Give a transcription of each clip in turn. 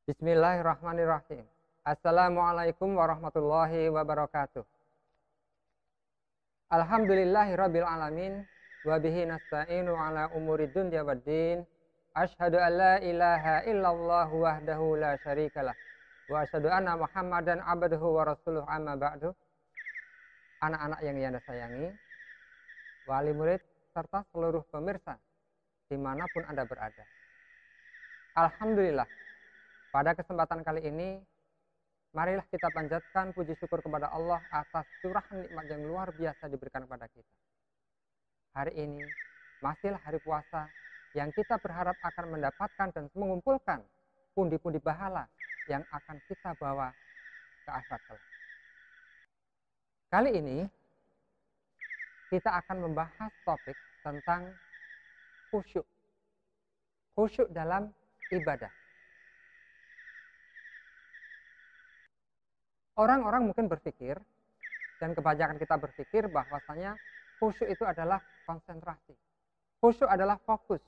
Bismillahirrahmanirrahim. Assalamualaikum warahmatullahi wabarakatuh. Alhamdulillahirabbil alamin wa bihi nasta'inu ala umuri dunya waddin. Asyhadu an la ilaha illallah wahdahu la syarikalah wa asyhadu anna Muhammadan abduhu wa rasuluh amma ba'du. Anak-anak yang Anda sayangi, wali murid serta seluruh pemirsa dimanapun Anda berada. Alhamdulillah, pada kesempatan kali ini, marilah kita panjatkan puji syukur kepada Allah atas curahan nikmat yang luar biasa diberikan kepada kita. Hari ini masih hari puasa yang kita berharap akan mendapatkan dan mengumpulkan pundi-pundi pahala yang akan kita bawa ke akhirat kelak. Kali ini kita akan membahas topik tentang khusyuk. Khusyuk dalam ibadah. Orang-orang mungkin berpikir, dan kebanyakan kita berpikir bahwasanya khusyuk itu adalah konsentrasi. Khusyuk adalah fokus.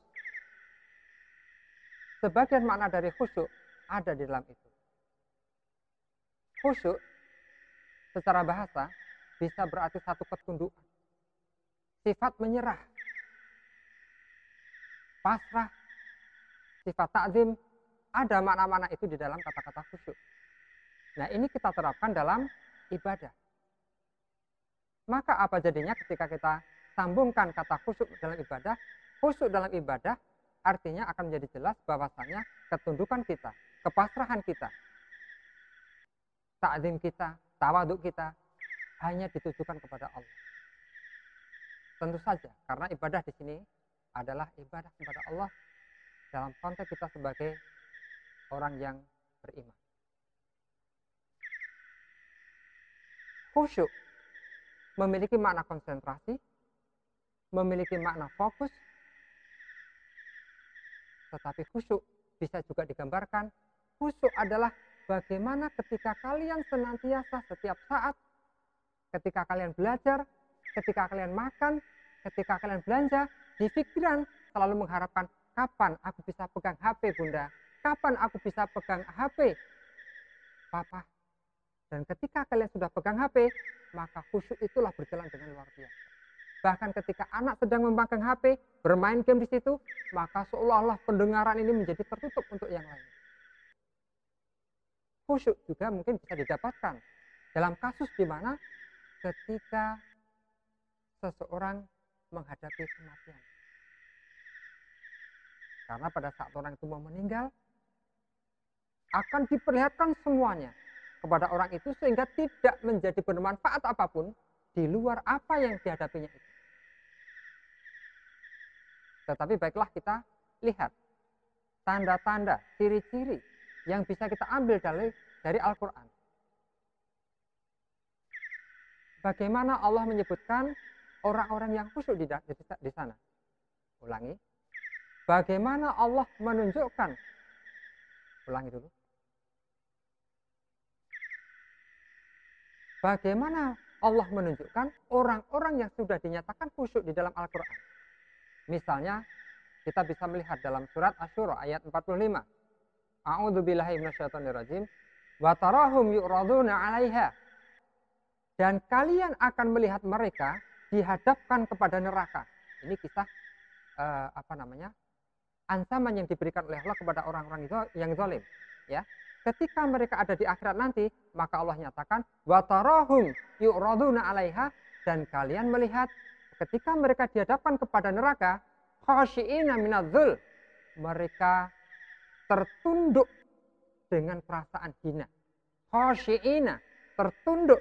Sebagian makna dari khusyuk ada di dalam itu. Khusyuk secara bahasa bisa berarti satu ketundukan. Sifat menyerah. Pasrah. Sifat takzim. Ada makna-makna itu di dalam kata-kata khusyuk. Nah, ini kita terapkan dalam ibadah. Maka apa jadinya ketika kita sambungkan kata khusyuk dalam ibadah? Khusyuk dalam ibadah artinya akan menjadi jelas bahwasanya ketundukan kita, kepasrahan kita, takzim kita, tawaduk kita hanya ditujukan kepada Allah. Tentu saja, karena ibadah di sini adalah ibadah kepada Allah dalam konteks kita sebagai orang yang beriman. Khusyuk memiliki makna konsentrasi, memiliki makna fokus, tetapi khusyuk bisa juga digambarkan. Khusyuk adalah bagaimana ketika kalian senantiasa setiap saat, ketika kalian belajar, ketika kalian makan, ketika kalian belanja, di pikiran selalu mengharapkan kapan aku bisa pegang HP bunda, kapan aku bisa pegang HP papa. Dan ketika kalian sudah pegang HP, maka khusyuk itulah berjalan dengan luar biasa. Bahkan ketika anak sedang memegang HP, bermain game di situ, maka seolah-olah pendengaran ini menjadi tertutup untuk yang lain. Khusyuk juga mungkin bisa didapatkan dalam kasus di mana ketika seseorang menghadapi kematian. Karena pada saat orang itu mau meninggal, akan diperlihatkan semuanya kepada orang itu sehingga tidak menjadi bermanfaat apapun di luar apa yang dihadapinya itu. Tetapi baiklah kita lihat tanda-tanda, ciri-ciri yang bisa kita ambil dari Al-Quran. Bagaimana Allah menyebutkan orang-orang yang khusyuk di sana. Ulangi. Bagaimana Allah menunjukkan. Ulangi dulu. Bagaimana Allah menunjukkan orang-orang yang sudah dinyatakan khusyuk di dalam Al-Quran. Misalnya, kita bisa melihat dalam surat Asy-Syura ayat 45. A'udzubillahi minasyaitonirrajim. Wa tarahum yu'raduna 'alaiha. Dan kalian akan melihat mereka dihadapkan kepada neraka. Ini kisah ancaman yang diberikan oleh Allah kepada orang-orang yang zalim, ya. Ketika mereka ada di akhirat nanti, maka Allah nyatakan wa tarahum yu'raduna 'alaiha, dan kalian melihat ketika mereka dihadapkan kepada neraka, khasyiina minadzul, mereka tertunduk dengan perasaan hina. Khasyiina, tertunduk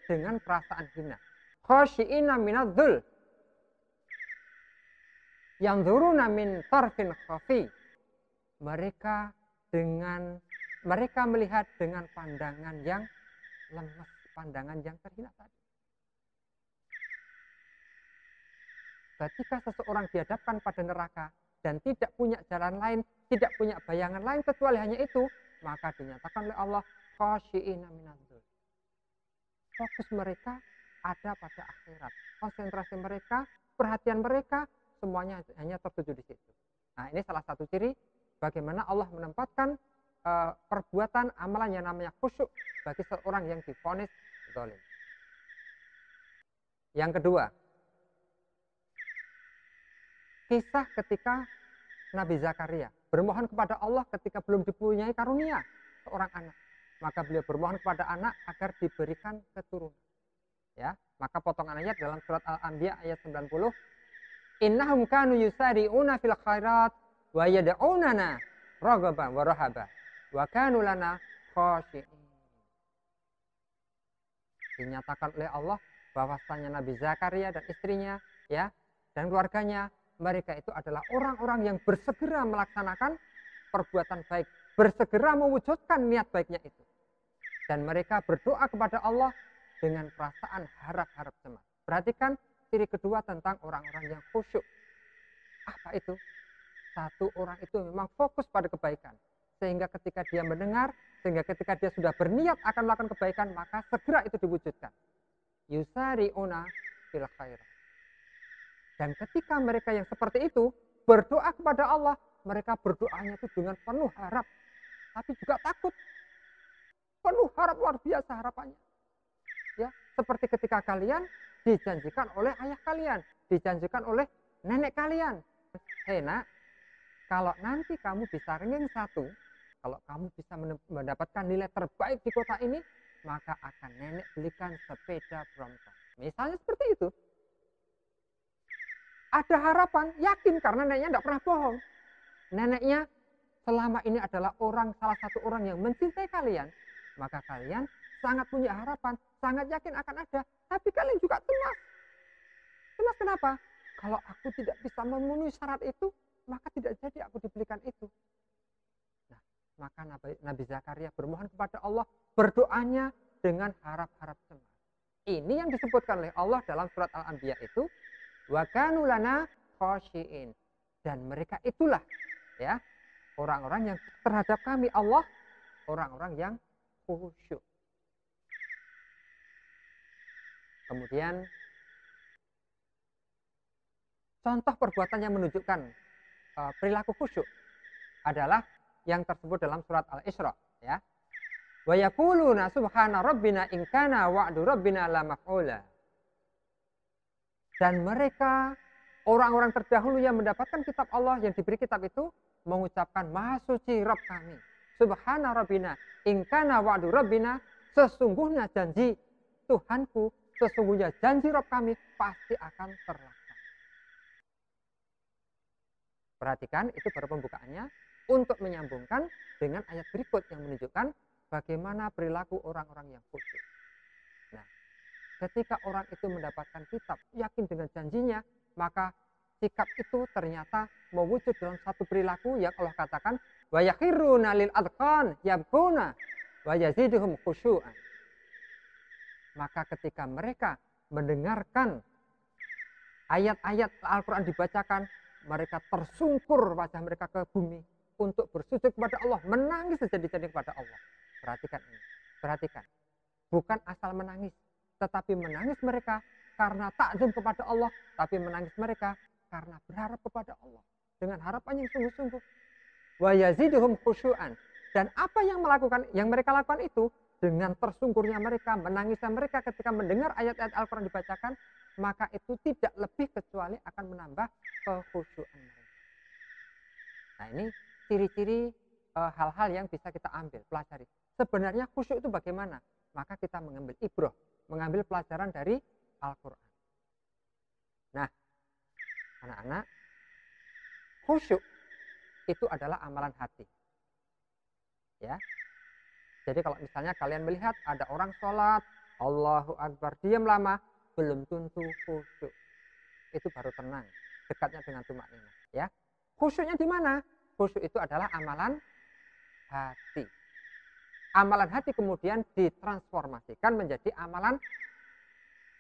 dengan perasaan hina. Khasyiina minadzul, yanzuruna min tarfin khafi, mereka melihat dengan pandangan yang lemas, pandangan yang terhina tadi. Ketika seseorang dihadapkan pada neraka dan tidak punya jalan lain, tidak punya bayangan lain kecuali hanya itu, maka dinyatakan oleh Allah khasyiina minadzul. Fokus mereka ada pada akhirat. Konsentrasi mereka, perhatian mereka, semuanya hanya tertuju di situ. Nah, ini salah satu ciri bagaimana Allah menempatkan perbuatan amalan yang namanya khusyuk bagi seorang yang divonis zalim. Yang kedua, kisah ketika Nabi Zakaria bermohon kepada Allah ketika belum dipunyai karunia seorang anak. Maka beliau bermohon kepada anak agar diberikan keturunan. Ya, maka potongan ayat dalam surat Al-Anbiya ayat 90, innahum kanu yusari'una fil khairat wa yad'unana raghaban wa rahaba wa kanu lana khashi'in. Dinyatakan oleh Allah bahwasanya Nabi Zakaria dan istrinya ya dan keluarganya, mereka itu adalah orang-orang yang bersegera melaksanakan perbuatan baik, bersegera mewujudkan niat baiknya itu. Dan mereka berdoa kepada Allah dengan perasaan harap-harap cemas. Perhatikan ciri kedua tentang orang-orang yang khusyuk. Apa itu? Satu, orang itu memang fokus pada kebaikan. Sehingga ketika dia mendengar, sehingga ketika dia sudah berniat akan melakukan kebaikan, maka segera itu diwujudkan. Yusari'una fil khairat. Dan ketika mereka yang seperti itu berdoa kepada Allah, mereka berdoanya itu dengan penuh harap, tapi juga takut. Penuh harap, luar biasa harapannya. Ya, seperti ketika kalian dijanjikan oleh ayah kalian, dijanjikan oleh nenek kalian. Hei nak, kalau nanti kamu bisa ranking 1, kalau kamu bisa mendapatkan nilai terbaik di kota ini, maka akan nenek belikan sepeda Brompton. Misalnya seperti itu. Ada harapan, yakin karena neneknya tidak pernah bohong. Neneknya selama ini adalah salah satu orang yang mencintai kalian, maka kalian sangat punya harapan, sangat yakin akan ada. Tapi kalian juga cemas. Cemas kenapa? Kalau aku tidak bisa memenuhi syarat itu, maka tidak jadi aku dibelikan itu. Nah, maka Nabi Zakaria bermohon kepada Allah, berdoanya dengan harap-harap cemas. Ini yang disebutkan oleh Allah dalam surat Al-Anbiya itu, wa kanu lana khashi'in. Dan mereka itulah ya orang-orang yang terhadap kami Allah, orang-orang yang khusyuk. Kemudian contoh perbuatan yang menunjukkan perilaku khusyuk adalah yang tersebut dalam surat Al-Isra ya. Wa yaquluna subhana rabbina in kana wa'du rabbina la maf'ula. Dan mereka orang-orang terdahulu yang mendapatkan kitab Allah, yang diberi kitab itu, mengucapkan maha suci Rabb kami. Subhana rabbina in kana wa'du rabbina, sesungguhnya janji Tuhanku, sesungguhnya janji Rabb kami pasti akan terlaksana. Perhatikan, itu baru pembukaannya untuk menyambungkan dengan ayat berikut yang menunjukkan bagaimana perilaku orang-orang yang khusyuk. Nah, ketika orang itu mendapatkan kitab, yakin dengan janjinya, maka sikap itu ternyata mewujud dalam satu perilaku yang Allah katakan, wa yakhiruna lil adqan yabquna wa yaziduhum khusyu'an. Maka ketika mereka mendengarkan ayat-ayat Al-Quran dibacakan, mereka tersungkur wajah mereka ke bumi untuk bersujud kepada Allah, menangis sejadi-jadi kepada Allah. Perhatikan ini, perhatikan. Bukan asal menangis, tetapi menangis mereka karena takzim kepada Allah, tapi menangis mereka karena berharap kepada Allah dengan harapan yang sungguh-sungguh. Wa yaziduhum khusyu'an. Dan apa yang mereka lakukan itu, dengan tersungkurnya mereka, menangisnya mereka ketika mendengar ayat-ayat Al-Quran dibacakan, maka itu tidak lebih kecuali akan menambah kekhusyuan mereka. Nah, ini ciri-ciri hal-hal yang bisa kita ambil, pelajari. Sebenarnya khusyuk itu bagaimana? Maka kita mengambil ibroh, mengambil pelajaran dari Al-Quran. Nah, anak-anak, khusyuk itu adalah amalan hati. Ya. Jadi kalau misalnya kalian melihat ada orang sholat, Allahu Akbar, diam lama, belum tentu khusyuk. Itu baru tenang, dekatnya dengan tumakninah. Ya. Khusyuknya di mana? Khusyuk itu adalah amalan hati. Amalan hati kemudian ditransformasikan menjadi amalan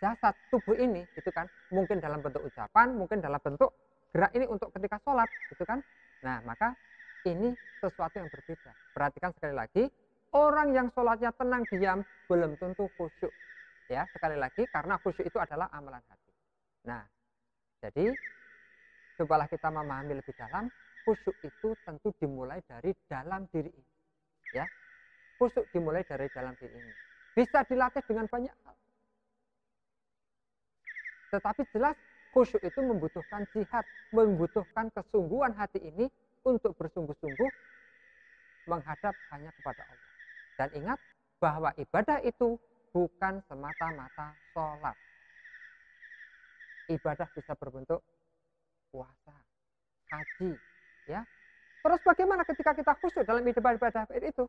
jasad tubuh ini, gitu kan? Mungkin dalam bentuk ucapan, mungkin dalam bentuk gerak ini untuk ketika sholat, gitu kan? Nah, maka ini sesuatu yang berbeda. Perhatikan sekali lagi, orang yang sholatnya tenang diam belum tentu khusyuk. Ya, sekali lagi, karena khusyuk itu adalah amalan hati. Nah, jadi cobalah kita memahami lebih dalam, khusyuk itu tentu dimulai dari dalam diri ini. Ya, khusyuk dimulai dari dalam diri ini. Bisa dilatih dengan banyak hal. Tetapi jelas khusyuk itu membutuhkan jihad, membutuhkan kesungguhan hati ini untuk bersungguh-sungguh menghadap hanya kepada Allah. Dan ingat bahwa ibadah itu bukan semata-mata sholat. Ibadah bisa berbentuk puasa, haji, ya. Terus bagaimana ketika kita khusyuk dalam ibadah itu?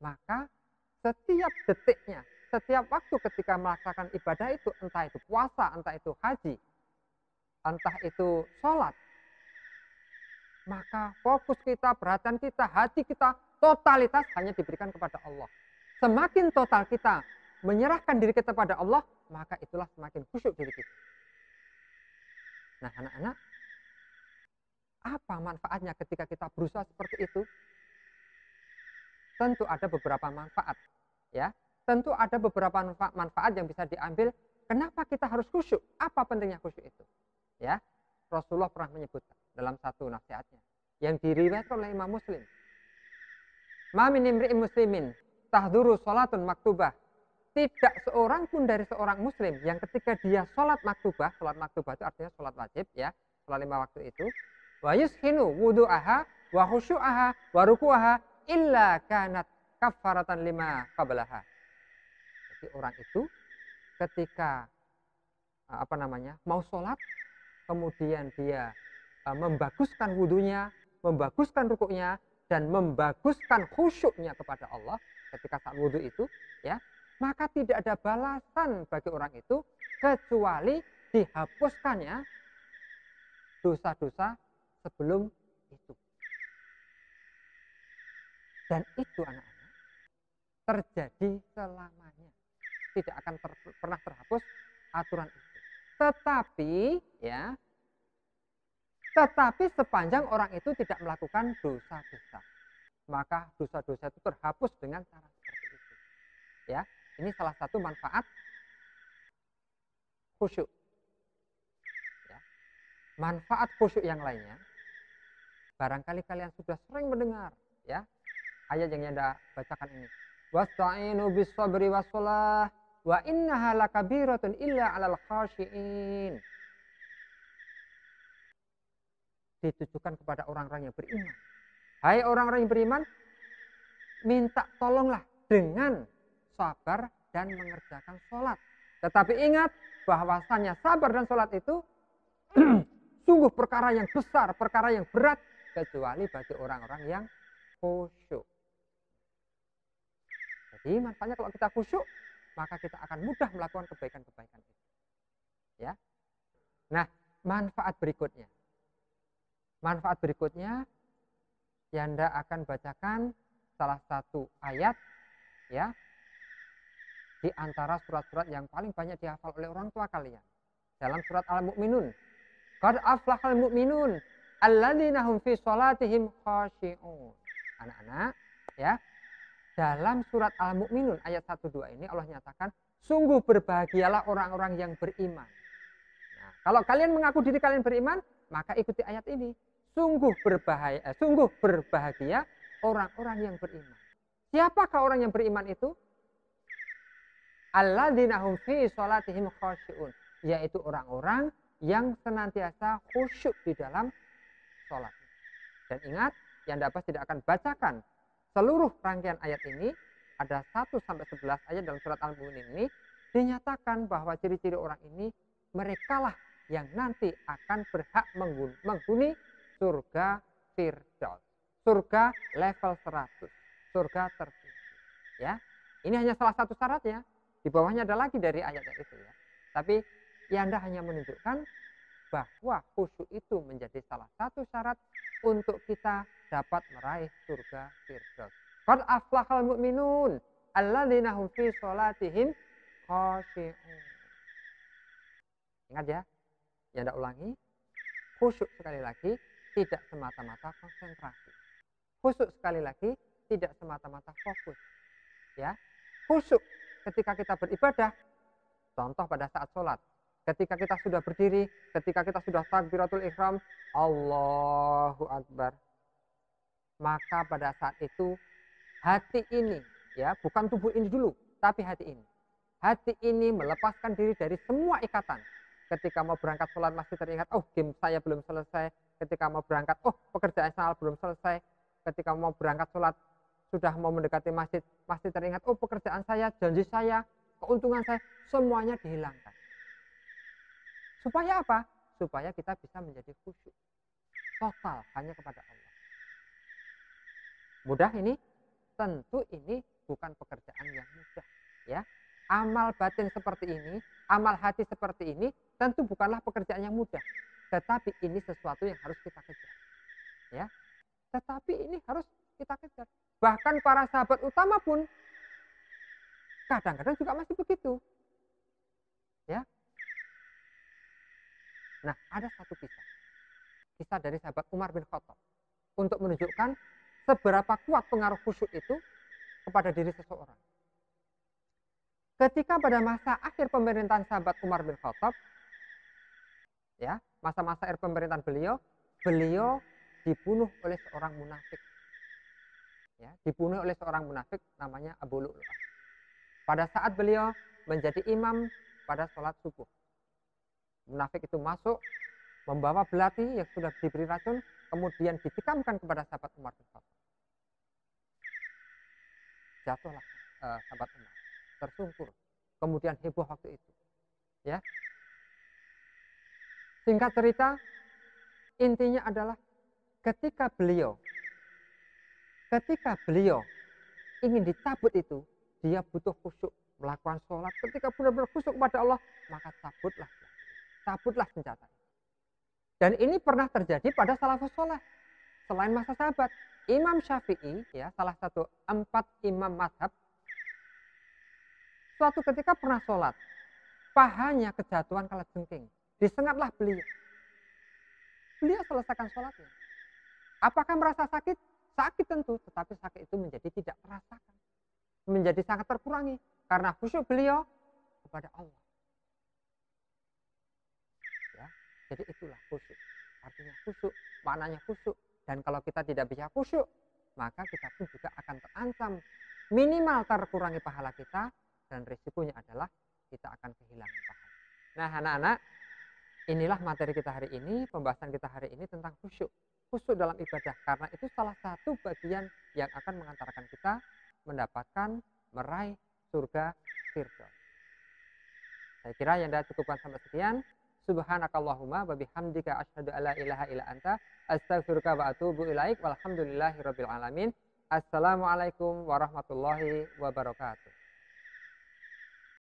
Maka setiap detiknya, setiap waktu ketika melaksanakan ibadah itu, entah itu puasa, entah itu haji, entah itu sholat, maka fokus kita, perhatian kita, hati kita, totalitas hanya diberikan kepada Allah. Semakin total kita menyerahkan diri kita kepada Allah, maka itulah semakin khusyuk diri kita. Nah, anak-anak, apa manfaatnya ketika kita berusaha seperti itu? Tentu ada beberapa manfaat, ya. Tentu ada beberapa manfaat yang bisa diambil. Kenapa kita harus khusyuk? Apa pentingnya khusyuk itu? Ya, Rasulullah pernah menyebutkan dalam satu nasihatnya yang diriwayatkan oleh Imam Muslim. Ma min imri'in muslimin tahduru salatun maktubah. Tidak seorang pun dari seorang muslim yang ketika dia sholat maktubah itu artinya sholat wajib, ya, sholat 5 waktu itu, wa yushinu wudu'aha wa khusyu'aha wa ruku'aha illa kanat kafaratan lima qablaha. Jadi orang itu ketika mau sholat, kemudian dia membaguskan wudunya, membaguskan rukuknya, dan membaguskan khusyuknya kepada Allah ketika saat wudhu itu, ya, maka tidak ada balasan bagi orang itu kecuali dihapuskannya dosa-dosa sebelum itu. Dan itu anak-anak terjadi selamanya. Tidak akan pernah terhapus aturan itu. Tetapi sepanjang orang itu tidak melakukan dosa-dosa, maka dosa-dosa itu terhapus dengan cara seperti itu. Ya, ini salah satu manfaat khusyuk. Ya. Manfaat khusyuk yang lainnya, barangkali kalian sudah sering mendengar, ya, ayat yang Anda bacakan ini. Wasta'inu bis sabri wassalah wa innaha lakabiratun illa 'alal khashiin. Ditujukan kepada orang-orang yang beriman. Hai orang-orang yang beriman, minta tolonglah dengan sabar dan mengerjakan sholat. Tetapi ingat bahwasannya sabar dan sholat itu sungguh perkara yang besar, perkara yang berat, kecuali bagi orang-orang yang khusyuk. Jadi manfaatnya kalau kita khusyuk, maka kita akan mudah melakukan kebaikan-kebaikan itu. Ya. Nah, manfaat berikutnya. Manfaat berikutnya, Yanda akan bacakan salah satu ayat, ya, di antara surat-surat yang paling banyak dihafal oleh orang tua kalian. Dalam surat Al-Mu'minun. Qad aflahal mu'minun alladzina hum fi sholatihim khashi'un. Anak-anak, ya. Dalam surat Al-Mu'minun ayat 1-2 ini Allah nyatakan, sungguh berbahagialah orang-orang yang beriman. Nah, kalau kalian mengaku diri kalian beriman, maka ikuti ayat ini. Sungguh berbahagia orang-orang yang beriman. Siapakah orang yang beriman itu? Alladzina hum fi sholatihim khashi'un, yaitu orang-orang yang senantiasa khusyuk di dalam sholat. Dan ingat, yang dapat tidak akan bacakan seluruh rangkaian ayat ini, ada 1-11 ayat dalam surat Al-Mu'min ini, dinyatakan bahwa ciri-ciri orang ini, merekalah yang nanti akan berhak menghuni surga Firdaus, surga level 100, surga tertinggi. Ya, ini hanya salah satu syaratnya. Di bawahnya ada lagi dari ayat itu, ya. Tapi Yanda hanya menunjukkan bahwa khusyuk itu menjadi salah satu syarat untuk kita dapat meraih surga Firdaus. Qad aflahal mu'minun alladzina hum fi sholatihim khashi'un. Ingat ya, Yanda ulangi, khusyuk sekali lagi tidak semata-mata konsentrasi. Khusyuk sekali lagi tidak semata-mata fokus. Ya, khusyuk ketika kita beribadah, contoh pada saat sholat, ketika kita sudah berdiri, ketika kita sudah takbiratul ihram, Allahu Akbar, maka pada saat itu hati ini, ya, bukan tubuh ini dulu, tapi hati ini. Hati ini melepaskan diri dari semua ikatan. Ketika mau berangkat sholat masih teringat, oh game saya belum selesai. Ketika mau berangkat, oh pekerjaan saya belum selesai. Ketika mau berangkat sholat, sudah mau mendekati masjid, masih teringat, oh pekerjaan saya, janji saya, keuntungan saya, semuanya dihilangkan. Supaya apa? Supaya kita bisa menjadi khusyuk. Total hanya kepada Allah. Mudah ini? Tentu ini bukan pekerjaan yang mudah, ya. Amal batin seperti ini, amal hati seperti ini, tentu bukanlah pekerjaan yang mudah. Tetapi ini sesuatu yang harus kita kejar, ya. Tetapi ini harus kita kejar. Bahkan para sahabat utama pun kadang-kadang juga masih begitu, ya. Nah, ada satu kisah dari sahabat Umar bin Khattab untuk menunjukkan seberapa kuat pengaruh khusyuk itu kepada diri seseorang. Ketika pada masa akhir pemerintahan sahabat Umar bin Khattab, ya, masa-masa akhir pemerintahan beliau dibunuh oleh seorang munafik. Ya, dibunuh oleh seorang munafik namanya Abu Lu'lu'ah. Pada saat beliau menjadi imam pada sholat subuh. Munafik itu masuk, membawa belati yang sudah diberi racun, kemudian ditikamkan kepada sahabat Umar bin Khattab. Jatuhlah sahabat Umar, tersungkur. Kemudian heboh waktu itu. Ya. Singkat cerita, intinya adalah ketika beliau ingin dicabut itu, dia butuh khusyuk melakukan sholat. Ketika benar-benar khusyuk kepada Allah, maka cabutlah senjata. Dan ini pernah terjadi pada salafus sholeh. Selain masa sahabat, Imam Syafi'i, ya, salah satu 4 imam mazhab, suatu ketika pernah sholat, pahanya kejatuhan kalajengking, disengatlah beliau. Beliau selesaikan sholatnya. Apakah merasa sakit? Sakit tentu, tetapi sakit itu menjadi tidak terasakan, menjadi sangat terkurangi karena khusyuk beliau kepada Allah. Ya, jadi itulah khusyuk. Artinya khusyuk, maknanya khusyuk. Dan kalau kita tidak bisa khusyuk, maka kita pun juga akan terancam minimal terkurangi pahala kita, dan risikonya adalah kita akan kehilangan pahala. Nah, anak-anak, inilah materi kita hari ini, pembahasan kita hari ini tentang khusyuk. Khusyuk dalam ibadah, karena itu salah satu bagian yang akan mengantarkan kita mendapatkan, meraih surga Firdaus. Saya kira yang sudah cukupkan sampai sekian. Subhanakallahumma wa bihamdika asyhadu alla ilaha illa anta astaghfiruka wa atubu ilaik walhamdulillahirabbil alamin. Assalamualaikum warahmatullahi wabarakatuh.